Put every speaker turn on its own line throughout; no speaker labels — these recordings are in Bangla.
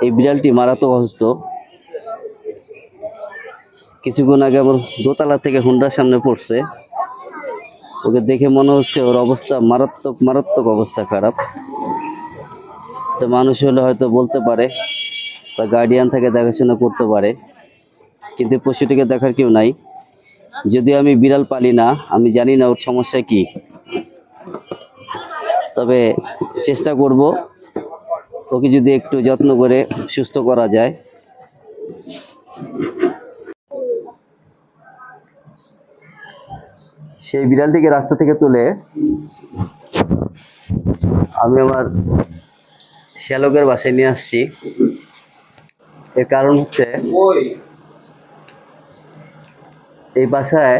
এই বিড়ালটি মারাত্মক অসুস্থ। কিছুক্ষণ আগে আমার দোতলা থেকে হুন্ডার সামনে পড়ছে। ওকে দেখে মনে হচ্ছে ওর অবস্থা মারাত্মক মারাত্মক অবস্থা খারাপ। তো মানুষ হলে হয়তো বলতে পারে বা গার্ডিয়ান থেকে দেখাশোনা করতে পারে, কিন্তু পশুটিকে দেখার কেউ নাই। যদিও আমি বিড়াল পালি না, আমি জানি না ওর সমস্যা কি, তবে চেষ্টা করব ওকে যদি একটু যত্ন করে সুস্থ করা যায়। সেই বিড়ালটিকে রাস্তা থেকে তুলে আমি আমার শ্যালকের বাসায় নিয়ে আসছি। এর কারণ হচ্ছে এই বাসায়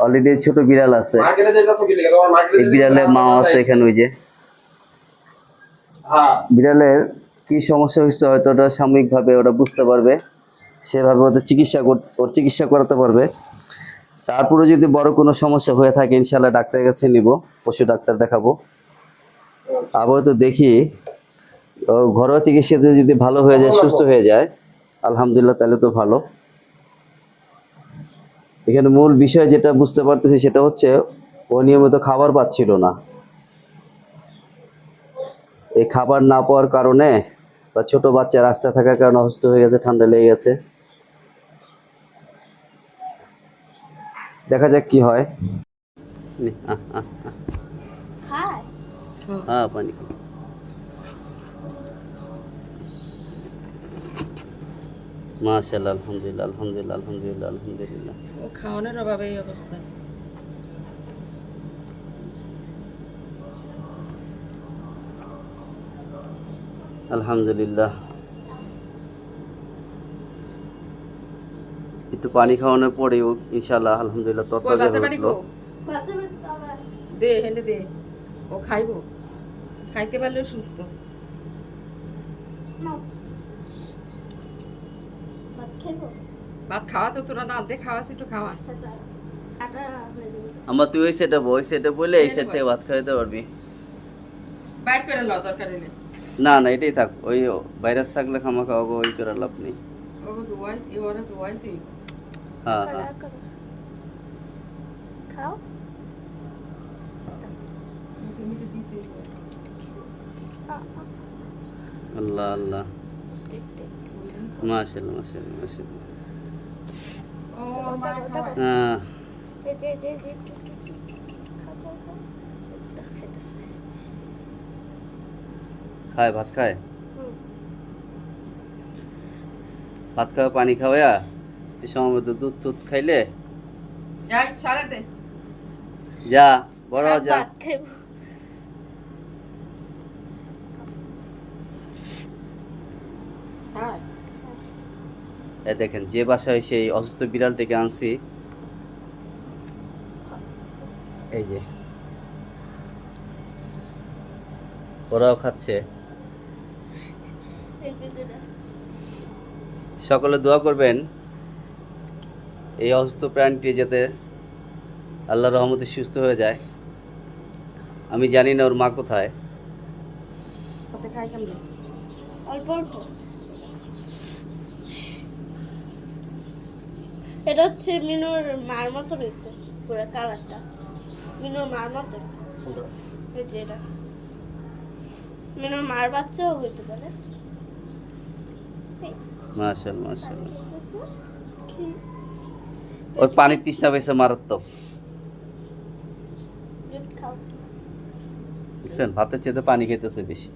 অলরেডি ছোট বিড়াল আছে, এই বিড়ালের মা আছে এখানে। ওই যে বিড়ালের কি সমস্যা হচ্ছে হয়তো ওটা সাময়িকভাবে ওরা বুঝতে পারবে, সেভাবে ওদের চিকিৎসা করাতে পারবে। তারপরে যদি বড় কোনো সমস্যা হয়ে থাকে ইনশাল্লাহ ডাক্তারের কাছে নিব, পশু ডাক্তার দেখাবো। আবার তো দেখি ঘরোয়া চিকিৎসাতে যদি ভালো হয়ে যায়, সুস্থ হয়ে যায়, আলহামদুলিল্লাহ, তাহলে তো ভালো। এখানে মূল বিষয় যেটা বুঝতে পারতেছি সেটা হচ্ছে ও নিয়মিত খাবার পাচ্ছিল না। এই খাবার না পাওয়ার কারণে বা ছোট বাচ্চা রাস্তা থাকার কারণে অসুস্থ হয়ে গেছে, ঠান্ডা লেগে গেছে। দেখা যাক কি হয়। হ্যাঁ, পানি মাশাআল্লাহ, আলহামদুলিল্লাহ, আলহামদুলিল্লাহ, আলহামদুলিল্লাহ, আলহামদুলিল্লাহ।
ও খাওয়ানোর অভাবে এই অবস্থা।
আলহামদুলিল্লাহ। একটু পানি খাওয়ানোর পরেও ইনশাআল্লাহ আলহামদুলিল্লাহ তরতাজা হয়ে উঠলো।
দে হেলে দে, ও খাইবো, খাইতে পারলে সুস্থ। ভাত খাওয়া তো তোরা না দে, খাওয়াস একটু খাওয়া।
আমার তুই ওই সেটা বলে এই সেট থেকে ভাত খাইতে পারবি।
বাইর করে লও দরকার হলে।
না না, এটাই থাক। ওই ভাইরাস থাকলে খামা খাওয়া ওই করে লাভ নেই।
ওগো দোয়াই এ ওরে দোয়াই তুই।
হ্যাঁ হ্যাঁ,
খাও।
মিনিটে দিতে
আল্লাহ আল্লাহ, মাশাআল্লাহ, মাশাআল্লাহ, মাশাআল্লাহ।
ও মা
হ্যাঁ, খায়, ভাত খায়, ভাত খাওয়া, পানি খাওয়া, এই সময় মতো দুধ টুধ খাইলে
যাই সারা দে।
যা বড় যা।
হ্যাঁ
দেখেন যে বাসায় সেই অসুস্থ বিড়ালটিকে আনছি, এই যে ওরাও খাচ্ছে। সকলে দোয়া করবেন এই অসুস্থ প্রাণীটি যাতে আল্লাহর রহমতে সুস্থ হয়ে যায়। আমি জানি না ওর মা কোথায়।
সাথে খাই কেমন?
অল্প অল্প। এটা হচ্ছে মিনুর মার মতো রয়েছে, পুরো কালারটা মিনুর মার মতো পুরো। এই যে এটা মিনুর মার বাচ্চাও হইতে পারে।
মাশাআল্লাহ, মাশাআল্লাহ। ওই পানির তৃষ্ণা পেয়েছে মারাত্মক।
দুধ খাও।
দেখছেন, ভাতের চেয়ে পানি খেতেছে বেশি।